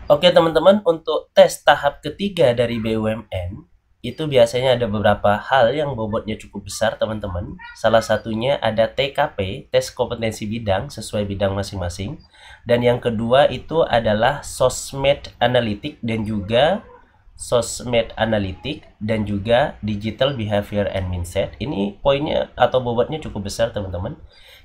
Oke teman-teman, untuk tes tahap ketiga dari BUMN, itu biasanya ada beberapa hal yang bobotnya cukup besar teman-teman. Salah satunya ada TKP, tes kompetensi bidang sesuai bidang masing-masing. Dan yang kedua itu adalah sosmed analitik dan juga digital behavior and mindset. Ini poinnya atau bobotnya cukup besar teman-teman.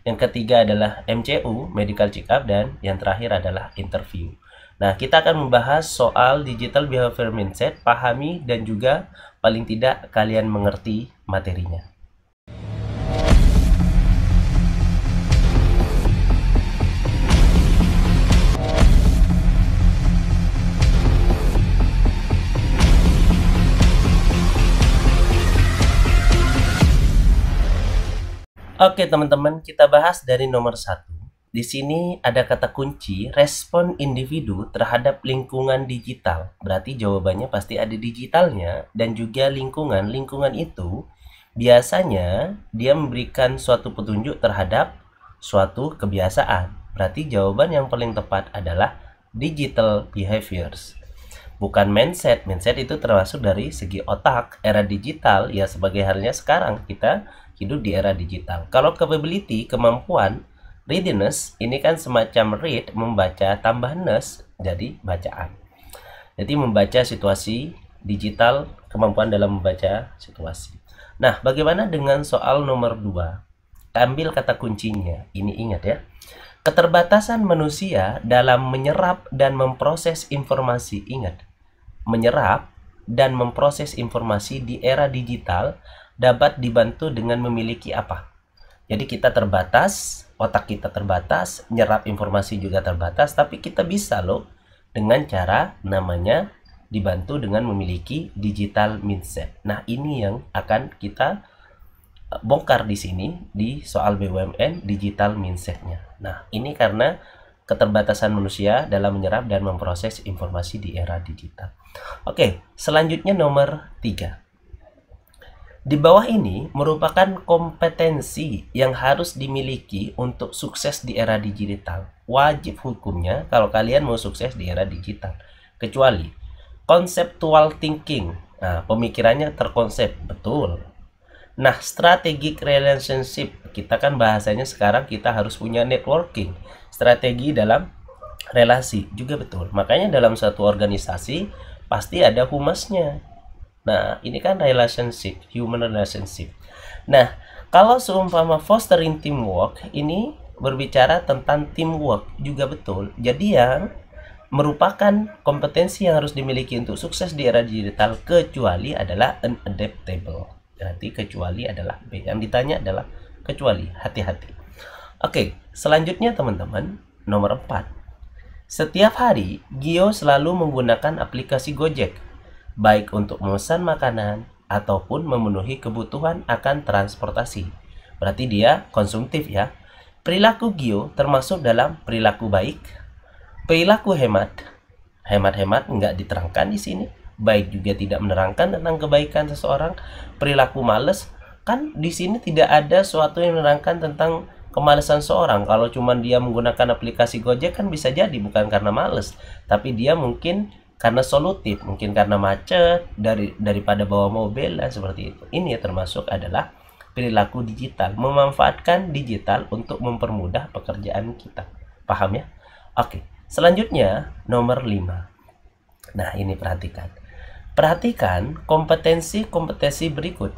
Yang ketiga adalah MCU, medical check up, dan yang terakhir adalah interview. Nah, kita akan membahas soal digital behavior mindset, pahami dan juga paling tidak kalian mengerti materinya. Oke, teman-teman, kita bahas dari nomor 1. Di sini ada kata kunci respon individu terhadap lingkungan digital. Berarti jawabannya pasti ada digitalnya dan juga lingkungan. Lingkungan itu biasanya dia memberikan suatu petunjuk terhadap suatu kebiasaan. Berarti jawaban yang paling tepat adalah digital behaviors. Bukan mindset. Mindset itu termasuk dari segi otak. Era digital ya sebagai halnya sekarang kita hidup di era digital. Kalau capability, kemampuan, readiness ini kan semacam read, membaca, tambah ness jadi bacaan. Jadi membaca situasi digital, kemampuan dalam membaca situasi. Nah, bagaimana dengan soal nomor 2? Ambil kata kuncinya. Ini ingat ya. Keterbatasan manusia dalam menyerap dan memproses informasi. Ingat, menyerap dan memproses informasi di era digital dapat dibantu dengan memiliki apa? Jadi kita terbatas, otak kita terbatas, nyerap informasi juga terbatas, tapi kita bisa loh dengan cara namanya dibantu dengan memiliki digital mindset. Nah, ini yang akan kita bongkar di sini di soal BUMN digital mindsetnya. Nah, ini karena keterbatasan manusia dalam menyerap dan memproses informasi di era digital. Oke, selanjutnya nomor 3. Di bawah ini merupakan kompetensi yang harus dimiliki untuk sukses di era digital. Wajib hukumnya kalau kalian mau sukses di era digital. Kecuali conceptual thinking. Nah, pemikirannya terkonsep, betul. Nah, strategic relationship, kita kan bahasanya sekarang kita harus punya networking, strategi dalam relasi juga betul. Makanya dalam satu organisasi pasti ada humasnya. Nah, ini kan relationship, human relationship. Nah, kalau seumpama fostering teamwork, ini berbicara tentang teamwork juga betul. Jadi yang merupakan kompetensi yang harus dimiliki untuk sukses di era digital kecuali adalah unadaptable. Berarti kecuali adalah B. Yang ditanya adalah kecuali, hati-hati. Oke, selanjutnya teman-teman, nomor 4. Setiap hari, Gio selalu menggunakan aplikasi Gojek, baik untuk memesan makanan ataupun memenuhi kebutuhan akan transportasi. Berarti dia konsumtif ya. Perilaku Gio termasuk dalam perilaku baik, perilaku hemat. Hemat-hemat nggak diterangkan di sini. Baik juga tidak menerangkan tentang kebaikan seseorang. Perilaku males, kan di sini tidak ada sesuatu yang menerangkan tentang kemalasan seorang. Kalau cuma dia menggunakan aplikasi Gojek kan bisa jadi bukan karena males, tapi dia mungkin karena solutif, mungkin karena macet daripada bawa mobil dan seperti itu. Ini termasuk adalah perilaku digital, memanfaatkan digital untuk mempermudah pekerjaan kita. Paham ya? Oke, selanjutnya nomor 5. Nah, ini perhatikan. Perhatikan kompetensi-kompetensi berikut.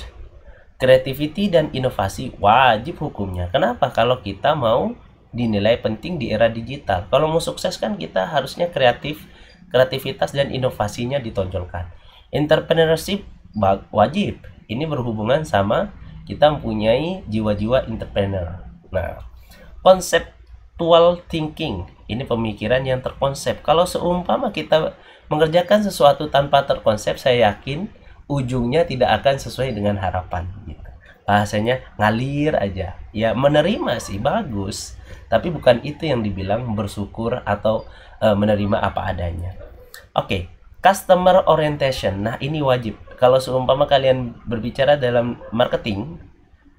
Kreativiti dan inovasi wajib hukumnya. Kenapa? Kalau kita mau dinilai penting di era digital. Kalau mau sukses kan kita harusnya kreativitas dan inovasinya ditonjolkan. Entrepreneurship wajib. Ini berhubungan sama kita mempunyai jiwa-jiwa entrepreneur. Nah, conceptual thinking, ini pemikiran yang terkonsep. Kalau seumpama kita mengerjakan sesuatu tanpa terkonsep, saya yakin ujungnya tidak akan sesuai dengan harapan gitu. Bahasanya ngalir aja. Ya menerima sih bagus, tapi bukan itu yang dibilang bersyukur atau menerima apa adanya. Oke, customer orientation. Nah, ini wajib. Kalau seumpama kalian berbicara dalam marketing,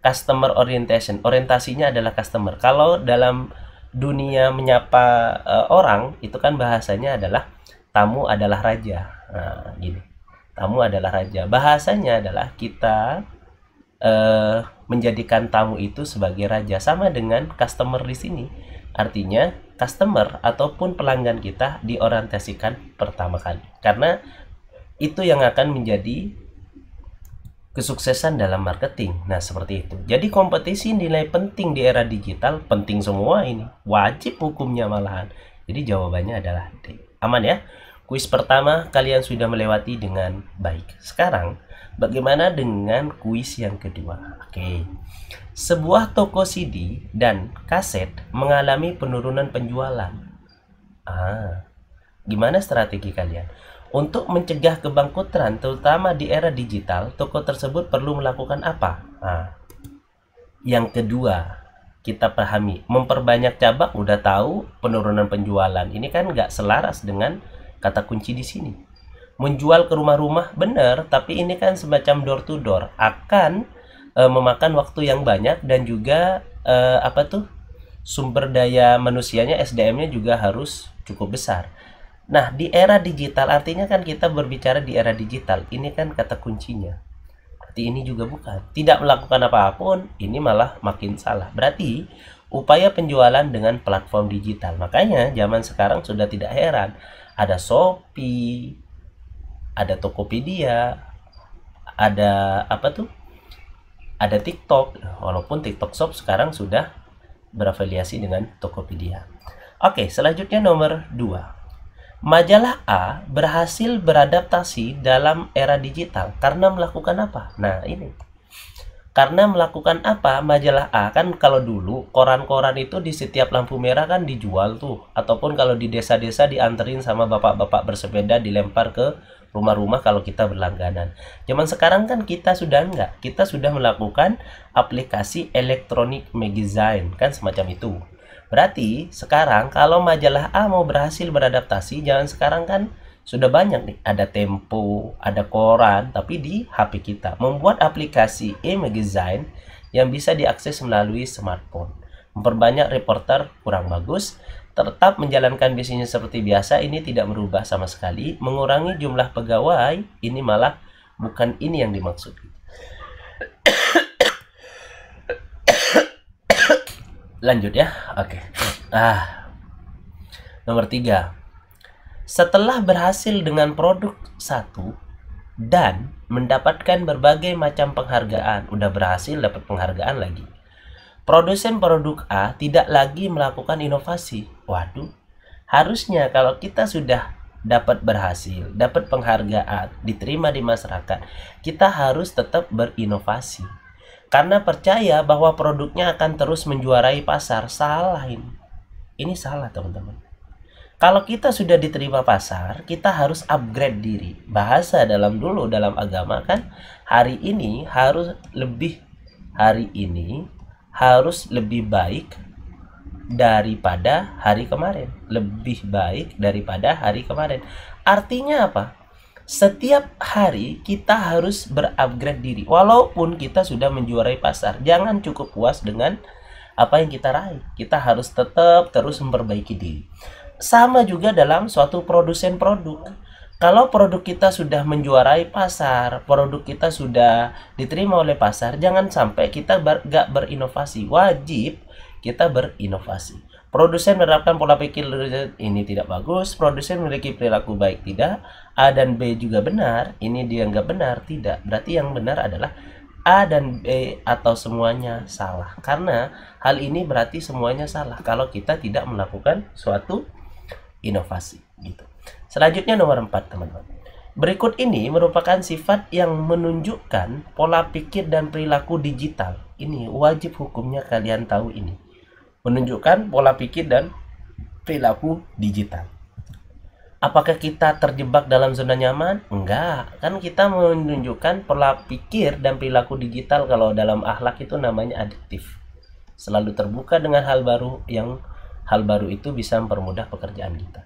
customer orientation, orientasinya adalah customer. Kalau dalam dunia menyapa orang, itu kan bahasanya adalah tamu adalah raja. Nah, gini. Tamu adalah raja. Bahasanya adalah kita menjadikan tamu itu sebagai raja, sama dengan customer di sini. Artinya customer ataupun pelanggan kita diorientasikan pertama kali, karena itu yang akan menjadi kesuksesan dalam marketing. Nah, seperti itu. Jadi kompetisi nilai penting di era digital, penting semua ini. Wajib hukumnya malahan. Jadi jawabannya adalah D. Aman ya? Kuis pertama kalian sudah melewati dengan baik. Sekarang, bagaimana dengan kuis yang kedua? Oke. Sebuah toko CD dan kaset mengalami penurunan penjualan. Gimana strategi kalian? Untuk mencegah kebangkrutan, terutama di era digital, toko tersebut perlu melakukan apa? Yang kedua, kita pahami, memperbanyak cabang. Udah tahu penurunan penjualan. Ini kan nggak selaras dengan kata kunci di sini. Menjual ke rumah-rumah, benar, tapi ini kan semacam door to door. Akan memakan waktu yang banyak, dan juga sumber daya manusianya, SDM-nya juga harus cukup besar. Nah, di era digital, artinya kan kita berbicara di era digital, ini kan kata kuncinya. Berarti ini juga bukan. Tidak melakukan apapun, ini malah makin salah. Berarti upaya penjualan dengan platform digital. Makanya zaman sekarang sudah tidak heran. Ada Shopee, ada Tokopedia, ada ada TikTok. Walaupun TikTok Shop sekarang sudah berafiliasi dengan Tokopedia. Oke, selanjutnya nomor 2. Majalah A berhasil beradaptasi dalam era digital karena melakukan apa? Nah, ini. Karena melakukan apa majalah A? Kan kalau dulu koran-koran itu di setiap lampu merah kan dijual tuh. Ataupun kalau di desa-desa dianterin sama bapak-bapak bersepeda, dilempar ke rumah-rumah kalau kita berlangganan. Zaman sekarang kan kita sudah enggak. Kita sudah melakukan aplikasi electronic magazine, kan semacam itu. Berarti sekarang kalau majalah A mau berhasil beradaptasi, zaman sekarang kan sudah banyak nih, ada Tempo, ada koran, tapi di HP kita. Membuat aplikasi e-magazine yang bisa diakses melalui smartphone. Memperbanyak reporter kurang bagus, tetap menjalankan bisnisnya seperti biasa, ini tidak merubah sama sekali. Mengurangi jumlah pegawai, ini malah bukan ini yang dimaksud. Lanjut ya. Oke. Nomor 3. Setelah berhasil dengan produk 1 dan mendapatkan berbagai macam penghargaan, udah berhasil dapat penghargaan lagi, produsen produk A tidak lagi melakukan inovasi. Waduh. Harusnya kalau kita sudah dapat berhasil, dapat penghargaan, diterima di masyarakat, kita harus tetap berinovasi. Karena percaya bahwa produknya akan terus menjuarai pasar. Salah ini. Ini salah, teman-teman. Kalau kita sudah diterima pasar, kita harus upgrade diri. Bahasa dalam agama kan, hari ini harus lebih baik daripada hari kemarin. Lebih baik daripada hari kemarin. Artinya apa? Setiap hari kita harus berupgrade diri. Walaupun kita sudah menjuarai pasar, jangan cukup puas dengan apa yang kita raih. Kita harus tetap terus memperbaiki diri. Sama juga dalam suatu produsen produk. Kalau produk kita sudah menjuarai pasar, produk kita sudah diterima oleh pasar, jangan sampai kita gak berinovasi. Wajib kita berinovasi. Produsen menerapkan pola pikir ini tidak bagus, produsen memiliki perilaku baik tidak, A dan B juga benar, ini dianggap benar tidak. Berarti yang benar adalah A dan B atau semuanya salah. Karena hal ini berarti semuanya salah kalau kita tidak melakukan suatu inovasi gitu. Selanjutnya nomor 4, teman-teman. Berikut ini merupakan sifat yang menunjukkan pola pikir dan perilaku digital. Ini wajib hukumnya kalian tahu ini. Menunjukkan pola pikir dan perilaku digital. Apakah kita terjebak dalam zona nyaman? Enggak, kan kita menunjukkan pola pikir dan perilaku digital. Kalau dalam akhlak itu namanya adiktif. Selalu terbuka dengan hal baru, yang hal baru itu bisa mempermudah pekerjaan kita.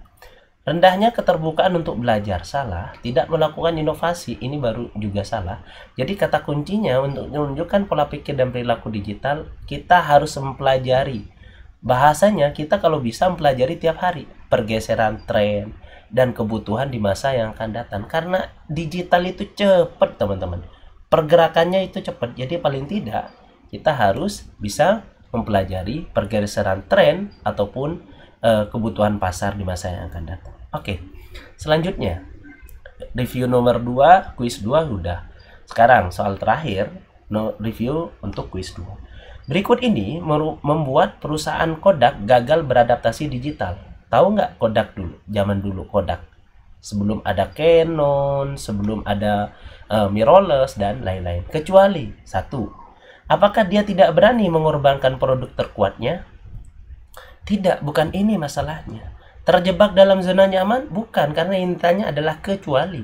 Rendahnya keterbukaan untuk belajar, salah. Tidak melakukan inovasi, ini baru juga salah. Jadi kata kuncinya untuk menunjukkan pola pikir dan perilaku digital, kita harus mempelajari. Bahasanya kita kalau bisa mempelajari tiap hari pergeseran tren, dan kebutuhan di masa yang akan datang. Karena digital itu cepat, teman-teman. Pergerakannya itu cepat. Jadi paling tidak kita harus bisa mempelajari pergeseran tren ataupun kebutuhan pasar di masa yang akan datang. Oke. Selanjutnya, review nomor 2, kuis 2 udah. Sekarang soal terakhir, review untuk kuis 2. Berikut ini membuat perusahaan Kodak gagal beradaptasi digital. Tahu nggak Kodak dulu? Zaman dulu Kodak. Sebelum ada Canon, sebelum ada mirrorless dan lain-lain. Kecuali satu, apakah dia tidak berani mengorbankan produk terkuatnya? Tidak, bukan ini masalahnya. Terjebak dalam zona nyaman? Bukan, karena intinya adalah kecuali.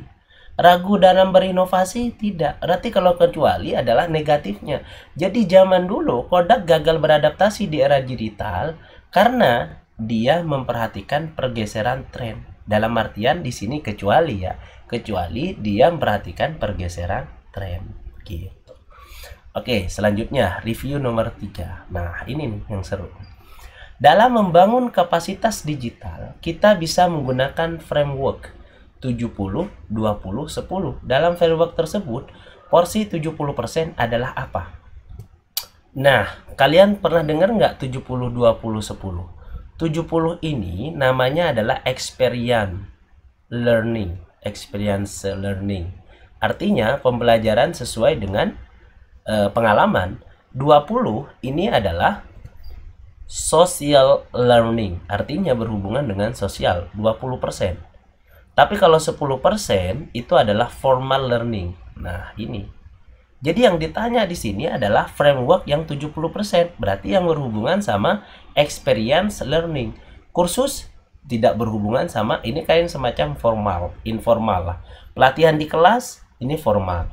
Ragu dalam berinovasi? Tidak. Berarti kalau kecuali adalah negatifnya. Jadi zaman dulu Kodak gagal beradaptasi di era digital karena dia memperhatikan pergeseran tren. Dalam artian di sini kecuali ya. Kecuali dia memperhatikan pergeseran tren. Gitu. Oke, selanjutnya review nomor 3. Nah, ini nih yang seru. Dalam membangun kapasitas digital, kita bisa menggunakan framework 70, 20, 10. Dalam framework tersebut, porsi 70% adalah apa? Nah, kalian pernah dengar nggak 70, 20, 10? 70 ini namanya adalah experience learning. Experience learning. Artinya, pembelajaran sesuai dengan pengalaman. 20 ini adalah social learning. Artinya berhubungan dengan sosial, 20%. Tapi kalau 10% itu adalah formal learning. Nah, ini. Jadi yang ditanya di sini adalah framework yang 70%. Berarti yang berhubungan sama experience learning. Kursus tidak berhubungan sama, ini kayak semacam formal, informal lah. Pelatihan di kelas, ini formal.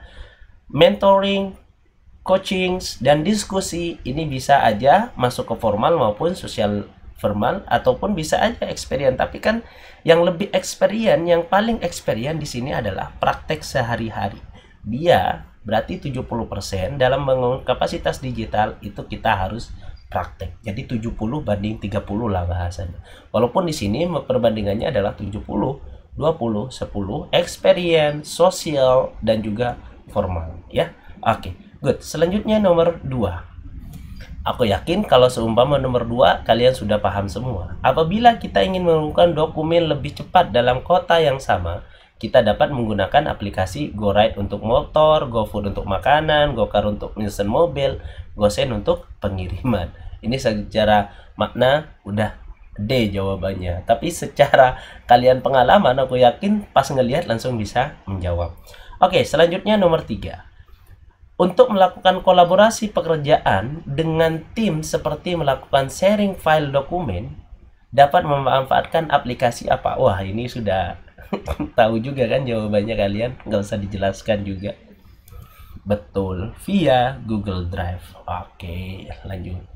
Mentoring, coaching, dan diskusi, ini bisa aja masuk ke formal maupun sosial formal, ataupun bisa aja experience. Tapi kan yang lebih experience, yang paling experience di sini adalah praktek sehari-hari. Dia berarti 70% dalam membangun kapasitas digital itu kita harus praktek. Jadi 70 banding 30 lah bahasanya. Walaupun di sini perbandingannya adalah 70, 20, 10 experience, sosial, dan juga formal ya. Oke, good. Selanjutnya nomor 2. Aku yakin kalau seumpama nomor 2 kalian sudah paham semua. Apabila kita ingin mengumpulkan dokumen lebih cepat dalam kota yang sama, kita dapat menggunakan aplikasi GoRide untuk motor, GoFood untuk makanan, GoCar untuk mesen mobil, GoSend untuk pengiriman. Ini secara makna udah D jawabannya. Tapi secara kalian pengalaman, aku yakin pas ngelihat langsung bisa menjawab. Oke, selanjutnya nomor 3. Untuk melakukan kolaborasi pekerjaan dengan tim seperti melakukan sharing file dokumen, dapat memanfaatkan aplikasi apa? Wah, ini sudah tahu juga kan jawabannya kalian, nggak usah dijelaskan juga. Betul, via Google Drive. Oke, lanjut.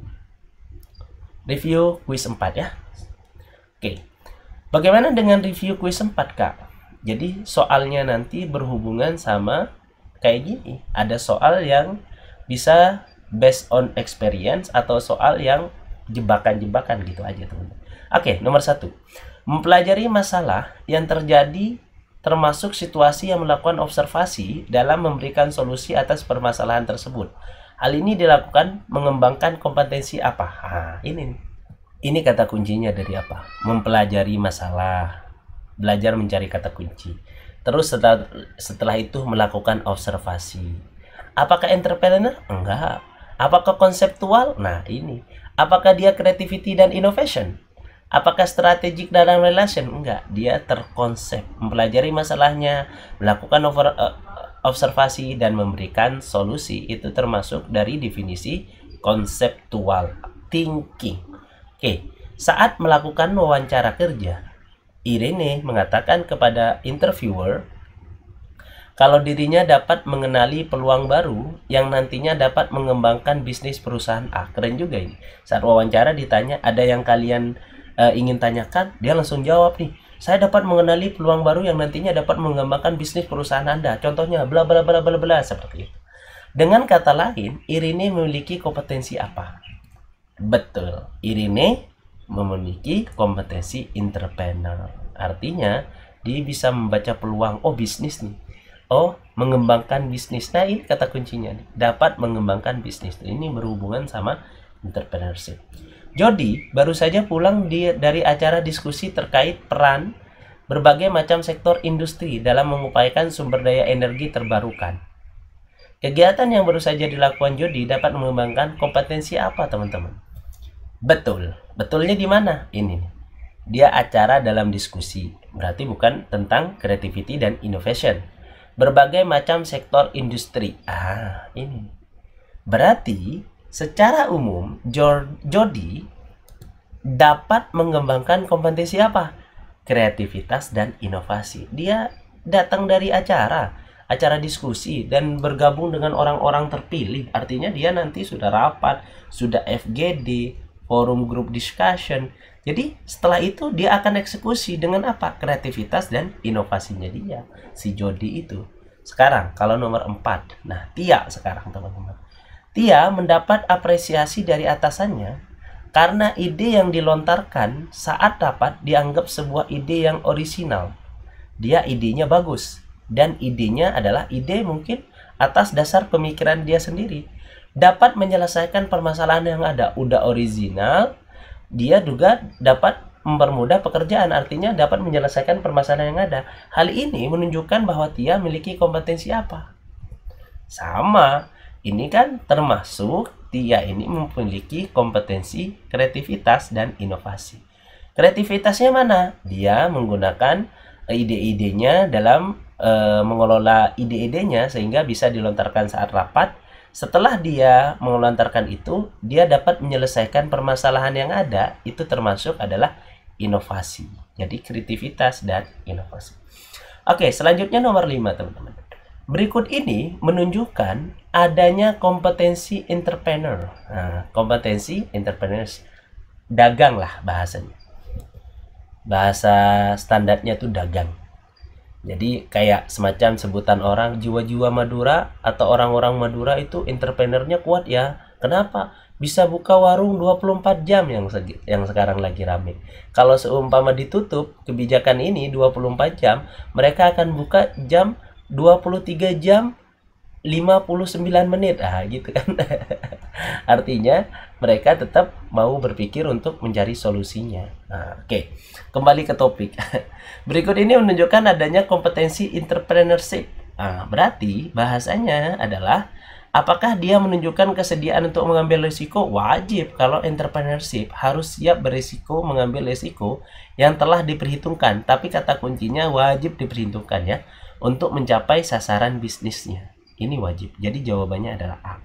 Review quiz 4 ya. Oke, bagaimana dengan review quiz 4, Kak? Jadi soalnya nanti berhubungan sama kayak gini, ada soal yang bisa based on experience atau soal yang jebakan-jebakan gitu aja, teman-teman. Oke, nomor 1. Mempelajari masalah yang terjadi termasuk situasi yang melakukan observasi dalam memberikan solusi atas permasalahan tersebut. Hal ini dilakukan mengembangkan kompetensi apa? Nah, ini kata kuncinya dari apa? Mempelajari masalah, belajar mencari kata kunci. Terus setelah itu melakukan observasi. Apakah entrepreneur? Enggak. Apakah konseptual? Nah, ini. Apakah dia creativity dan innovation? Apakah strategik dalam relation? Enggak. Dia terkonsep. Mempelajari masalahnya, melakukan observasi, dan memberikan solusi. Itu termasuk dari definisi konseptual thinking. Oke. Saat melakukan wawancara kerja, Irene mengatakan kepada interviewer kalau dirinya dapat mengenali peluang baru yang nantinya dapat mengembangkan bisnis perusahaan A. Keren juga ini. Saat wawancara ditanya, ada yang kalian ingin tanyakan? Dia langsung jawab nih, saya dapat mengenali peluang baru yang nantinya dapat mengembangkan bisnis perusahaan Anda. Contohnya bla bla bla bla bla, seperti itu. Dengan kata lain, Irene memiliki kompetensi apa? Betul, Irene memiliki kompetensi entrepreneur. Artinya Dia bisa membaca peluang, oh bisnis nih. Oh, mengembangkan bisnis. Nah, ini kata kuncinya nih. Dapat mengembangkan bisnis. Ini berhubungan sama entrepreneurship. Jody baru saja pulang dari acara diskusi terkait peran berbagai macam sektor industri dalam mengupayakan sumber daya energi terbarukan. Kegiatan yang baru saja dilakukan Jody dapat mengembangkan kompetensi apa, teman-teman? Betul. Betulnya di mana? Ini. Dia acara dalam diskusi. Berarti bukan tentang creativity dan innovation. Berbagai macam sektor industri. Ini. Berarti secara umum Jody dapat mengembangkan kompetensi apa? Kreativitas dan inovasi. Dia datang dari acara diskusi dan bergabung dengan orang-orang terpilih. Artinya dia nanti sudah rapat, sudah FGD, forum group discussion. Jadi setelah itu dia akan eksekusi dengan apa? Kreativitas dan inovasinya dia, si Jody itu. Sekarang kalau nomor 4. Nah, Tia sekarang, teman-teman. Tia mendapat apresiasi dari atasannya karena ide yang dilontarkan saat rapat dianggap sebuah ide yang orisinal. Dia idenya bagus dan idenya adalah ide mungkin atas dasar pemikiran dia sendiri. Dapat menyelesaikan permasalahan yang ada. Udah orisinal, dia juga dapat mempermudah pekerjaan, artinya dapat menyelesaikan permasalahan yang ada. Hal ini menunjukkan bahwa Tia memiliki kompetensi apa? Sama, ini kan termasuk Tia ini memiliki kompetensi kreativitas dan inovasi. Kreativitasnya mana? Dia menggunakan ide-idenya dalam mengelola ide-idenya sehingga bisa dilontarkan saat rapat. Setelah dia melontarkan itu, dia dapat menyelesaikan permasalahan yang ada. Itu termasuk adalah inovasi. Jadi kreativitas dan inovasi. Oke, selanjutnya nomor 5, teman-teman. Berikut ini menunjukkan adanya kompetensi entrepreneur. Nah, kompetensi entrepreneurs, dagang lah bahasanya. Bahasa standarnya tuh dagang. Jadi kayak semacam sebutan orang jiwa-jiwa Madura atau orang-orang Madura itu entrepreneurnya kuat ya. Kenapa? Bisa buka warung 24 jam yang sekarang lagi rame. Kalau seumpama ditutup kebijakan ini 24 jam, mereka akan buka jam 23 jam 59 menit. Gitu kan. Artinya mereka tetap mau berpikir untuk mencari solusinya. Oke. Kembali ke topik. Berikut ini menunjukkan adanya kompetensi entrepreneurship. Berarti bahasanya adalah apakah dia menunjukkan kesediaan untuk mengambil risiko? Wajib. Kalau entrepreneurship harus siap berisiko, mengambil risiko yang telah diperhitungkan. Tapi kata kuncinya wajib diperhitungkan ya, untuk mencapai sasaran bisnisnya. Ini wajib. Jadi jawabannya adalah A.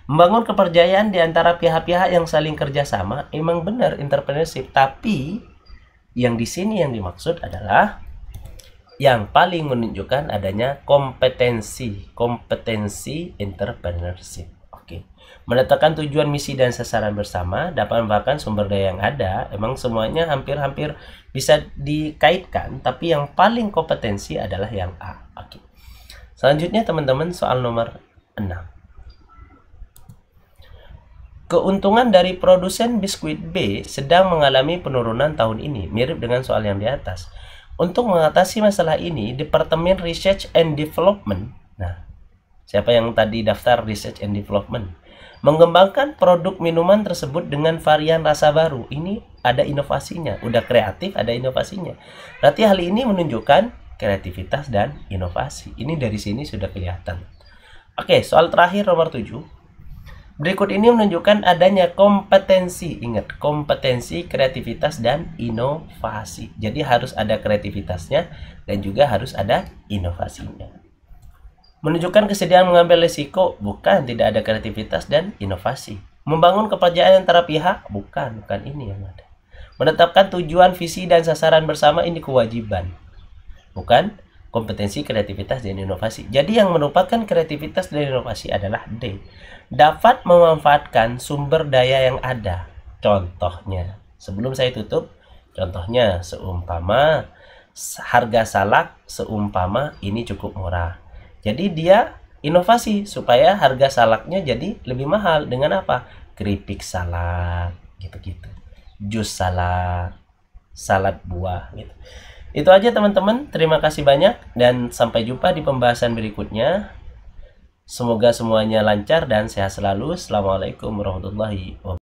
Membangun kepercayaan di antara pihak-pihak yang saling kerjasama. Emang benar entrepreneurship, tapi yang di sini yang dimaksud adalah yang paling menunjukkan adanya kompetensi entrepreneurship. Oke. Menetapkan tujuan, misi dan sasaran bersama, dapat memanfaatkan sumber daya yang ada. Emang semuanya hampir-hampir bisa dikaitkan, tapi yang paling kompetensi adalah yang A. Oke. Selanjutnya teman-teman, soal nomor 6. Keuntungan dari produsen biskuit B sedang mengalami penurunan tahun ini, mirip dengan soal yang di atas. Untuk mengatasi masalah ini, Departemen Research and Development, nah, siapa yang tadi daftar Research and Development, mengembangkan produk minuman tersebut dengan varian rasa baru. Ini ada inovasinya, udah kreatif, ada inovasinya. Berarti hal ini menunjukkan kreativitas dan inovasi. Ini dari sini sudah kelihatan. Oke, soal terakhir nomor 7. Berikut ini menunjukkan adanya kompetensi. Ingat, kompetensi, kreativitas, dan inovasi. Jadi harus ada kreativitasnya dan juga harus ada inovasinya. Menunjukkan kesediaan mengambil risiko, bukan, tidak ada kreativitas dan inovasi. Membangun kepercayaan antara pihak, bukan ini yang ada. Menetapkan tujuan, visi, dan sasaran bersama, ini kewajiban. Bukan kompetensi, kreativitas, dan inovasi. Jadi yang merupakan kreativitas dan inovasi adalah D. Dapat memanfaatkan sumber daya yang ada. Contohnya, sebelum saya tutup, contohnya seumpama harga salak seumpama ini cukup murah. Jadi dia inovasi supaya harga salaknya jadi lebih mahal dengan apa? Keripik salak, gitu-gitu. Jus salak, salad buah, gitu. Itu aja teman-teman, terima kasih banyak dan sampai jumpa di pembahasan berikutnya. Semoga semuanya lancar dan sehat selalu. Assalamualaikum warahmatullahi wabarakatuh.